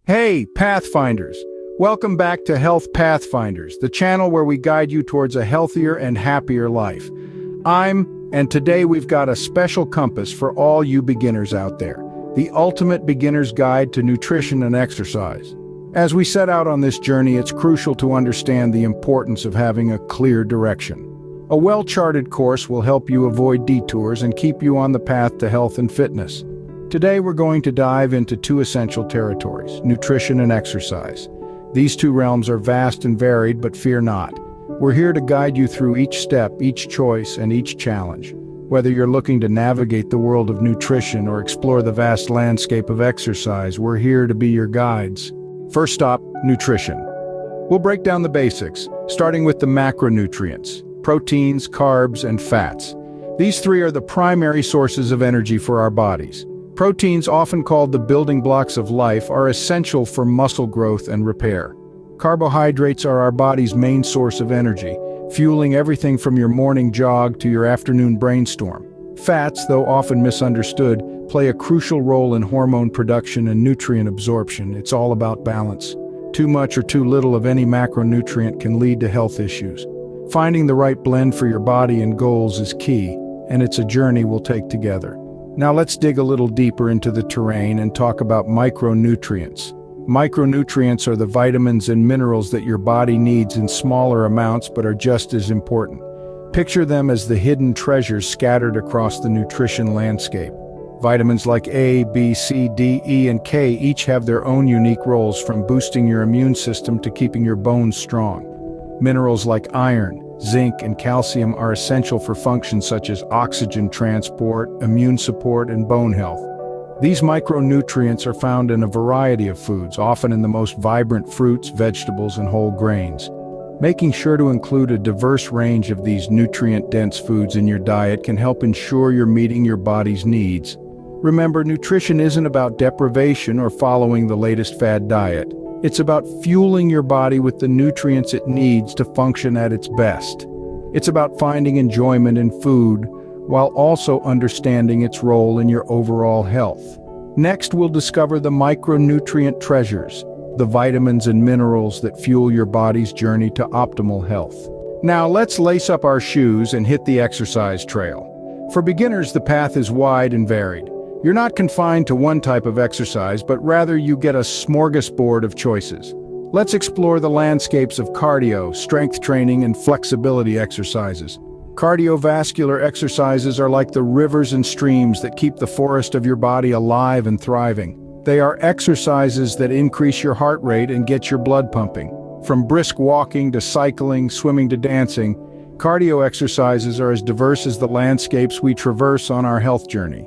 Hey, Pathfinders! Welcome back to Health Pathfinders, the channel where we guide you towards a healthier and happier life. And today we've got a special compass for all you beginners out there, the ultimate beginner's guide to nutrition and exercise. As we set out on this journey, it's crucial to understand the importance of having a clear direction. A well-charted course will help you avoid detours and keep you on the path to health and fitness. Today we're going to dive into two essential territories, nutrition and exercise. These two realms are vast and varied, but fear not. We're here to guide you through each step, each choice, and each challenge. Whether you're looking to navigate the world of nutrition or explore the vast landscape of exercise, we're here to be your guides. First stop, nutrition. We'll break down the basics, starting with the macronutrients, proteins, carbs, and fats. These three are the primary sources of energy for our bodies. Proteins, often called the building blocks of life, are essential for muscle growth and repair. Carbohydrates are our body's main source of energy, fueling everything from your morning jog to your afternoon brainstorm. Fats, though often misunderstood, play a crucial role in hormone production and nutrient absorption. It's all about balance. Too much or too little of any macronutrient can lead to health issues. Finding the right blend for your body and goals is key, and it's a journey we'll take together. Now let's dig a little deeper into the terrain and talk about micronutrients. Micronutrients are the vitamins and minerals that your body needs in smaller amounts but are just as important. Picture them as the hidden treasures scattered across the nutrition landscape. Vitamins like A, B, C, D, E, and K each have their own unique roles, from boosting your immune system to keeping your bones strong. Minerals like iron, zinc, and calcium are essential for functions such as oxygen transport, immune support, and bone health. These micronutrients are found in a variety of foods, often in the most vibrant fruits, vegetables, and whole grains. Making sure to include a diverse range of these nutrient-dense foods in your diet can help ensure you're meeting your body's needs. Remember, nutrition isn't about deprivation or following the latest fad diet. It's about fueling your body with the nutrients it needs to function at its best. It's about finding enjoyment in food while also understanding its role in your overall health. Next, we'll discover the micronutrient treasures, the vitamins and minerals that fuel your body's journey to optimal health. Now let's lace up our shoes and hit the exercise trail. For beginners, the path is wide and varied. You're not confined to one type of exercise, but rather you get a smorgasbord of choices. Let's explore the landscapes of cardio, strength training, and flexibility exercises. Cardiovascular exercises are like the rivers and streams that keep the forest of your body alive and thriving. They are exercises that increase your heart rate and get your blood pumping. From brisk walking to cycling, swimming to dancing, cardio exercises are as diverse as the landscapes we traverse on our health journey.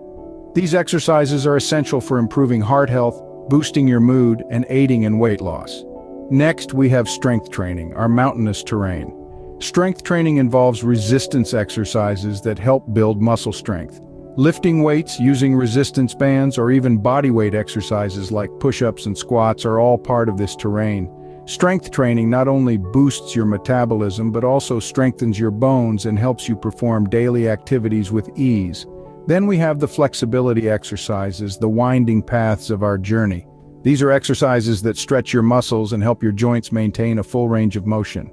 These exercises are essential for improving heart health, boosting your mood, and aiding in weight loss. Next, we have strength training, our mountainous terrain. Strength training involves resistance exercises that help build muscle strength. Lifting weights, using resistance bands, or even bodyweight exercises like push-ups and squats are all part of this terrain. Strength training not only boosts your metabolism but also strengthens your bones and helps you perform daily activities with ease. Then we have the flexibility exercises, the winding paths of our journey. These are exercises that stretch your muscles and help your joints maintain a full range of motion.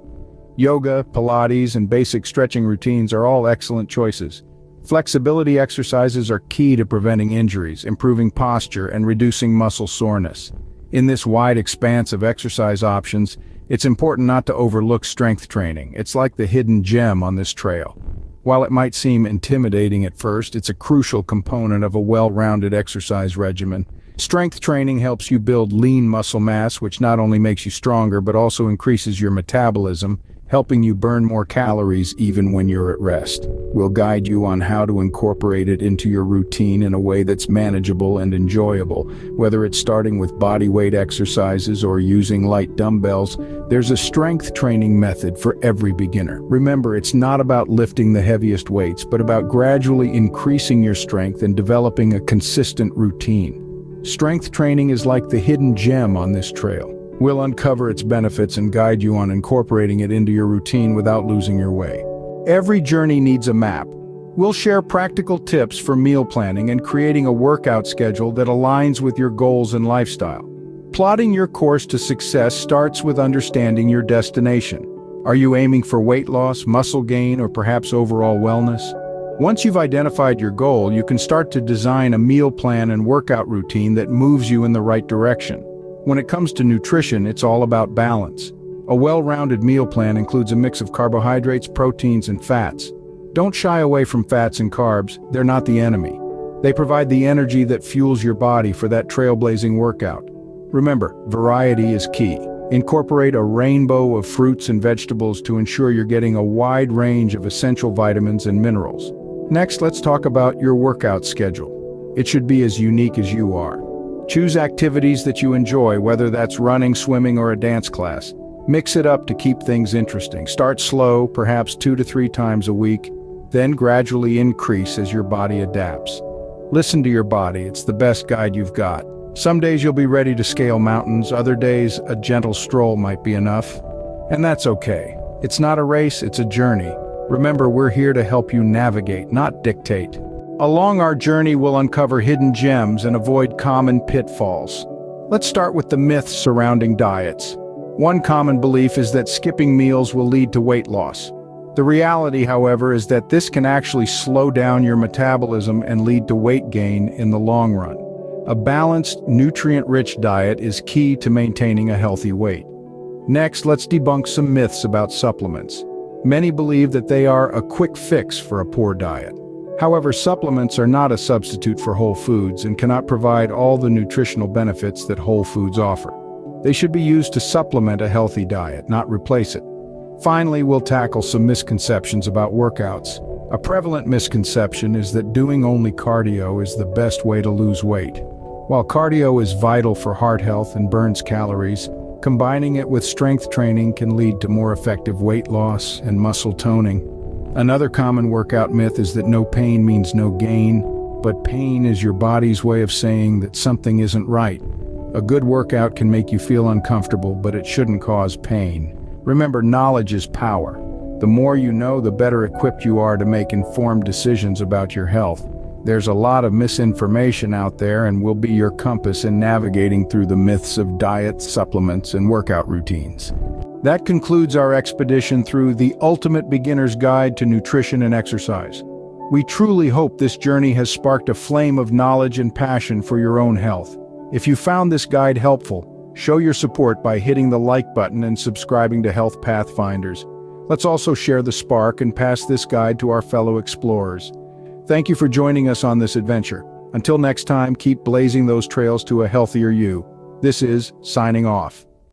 Yoga, Pilates, and basic stretching routines are all excellent choices. Flexibility exercises are key to preventing injuries, improving posture, and reducing muscle soreness. In this wide expanse of exercise options, it's important not to overlook strength training. It's like the hidden gem on this trail. While it might seem intimidating at first, it's a crucial component of a well-rounded exercise regimen. Strength training helps you build lean muscle mass, which not only makes you stronger but also increases your metabolism, helping you burn more calories even when you're at rest. We'll guide you on how to incorporate it into your routine in a way that's manageable and enjoyable. Whether it's starting with body weight exercises or using light dumbbells, there's a strength training method for every beginner. Remember, it's not about lifting the heaviest weights, but about gradually increasing your strength and developing a consistent routine. Strength training is like the hidden gem on this trail. We'll uncover its benefits and guide you on incorporating it into your routine without losing your way. Every journey needs a map. We'll share practical tips for meal planning and creating a workout schedule that aligns with your goals and lifestyle. Plotting your course to success starts with understanding your destination. Are you aiming for weight loss, muscle gain, or perhaps overall wellness? Once you've identified your goal, you can start to design a meal plan and workout routine that moves you in the right direction. When it comes to nutrition, it's all about balance. A well-rounded meal plan includes a mix of carbohydrates, proteins, and fats. Don't shy away from fats and carbs, they're not the enemy. They provide the energy that fuels your body for that trailblazing workout. Remember, variety is key. Incorporate a rainbow of fruits and vegetables to ensure you're getting a wide range of essential vitamins and minerals. Next, let's talk about your workout schedule. It should be as unique as you are. Choose activities that you enjoy, whether that's running, swimming, or a dance class. Mix it up to keep things interesting. Start slow, perhaps 2 to 3 times a week, then gradually increase as your body adapts. Listen to your body, it's the best guide you've got. Some days you'll be ready to scale mountains, other days a gentle stroll might be enough. And that's okay. It's not a race, it's a journey. Remember, we're here to help you navigate, not dictate. Along our journey, we'll uncover hidden gems and avoid common pitfalls. Let's start with the myths surrounding diets. One common belief is that skipping meals will lead to weight loss. The reality, however, is that this can actually slow down your metabolism and lead to weight gain in the long run. A balanced, nutrient-rich diet is key to maintaining a healthy weight. Next, let's debunk some myths about supplements. Many believe that they are a quick fix for a poor diet. However, supplements are not a substitute for whole foods and cannot provide all the nutritional benefits that whole foods offer. They should be used to supplement a healthy diet, not replace it. Finally, we'll tackle some misconceptions about workouts. A prevalent misconception is that doing only cardio is the best way to lose weight. While cardio is vital for heart health and burns calories, combining it with strength training can lead to more effective weight loss and muscle toning. Another common workout myth is that no pain means no gain, but pain is your body's way of saying that something isn't right. A good workout can make you feel uncomfortable, but it shouldn't cause pain. Remember, knowledge is power. The more you know, the better equipped you are to make informed decisions about your health. There's a lot of misinformation out there, and we'll be your compass in navigating through the myths of diet, supplements, and workout routines. That concludes our expedition through the ultimate beginner's guide to nutrition and exercise. We truly hope this journey has sparked a flame of knowledge and passion for your own health. If you found this guide helpful, show your support by hitting the like button and subscribing to Health Pathfinders. Let's also share the spark and pass this guide to our fellow explorers. Thank you for joining us on this adventure. Until next time, keep blazing those trails to a healthier you. This is signing off.